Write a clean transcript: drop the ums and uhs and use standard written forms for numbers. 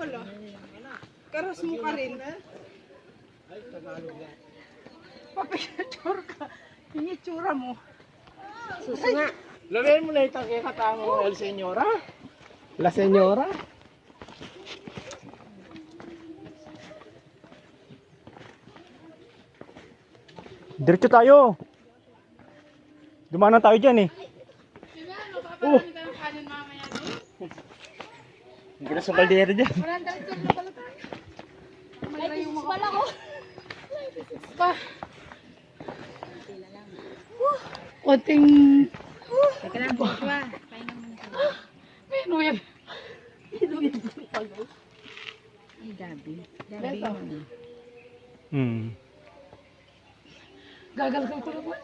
pala. Karas mo ka rin. Papicture ka. Yung itsura mo. Suso nga. Lawin mo na itang katamo, El Señora. La Señora. Diretso tayo. Dumaan tayo dyan eh. Oh. Hindi na sa baldero dyan. Ay, bisis pala ko. Konting... Teka lang, Joshua. Painom mo na. Pinuyan. Ay, Gabi. Gabi yun. Hmm. Gagal ka ko naman.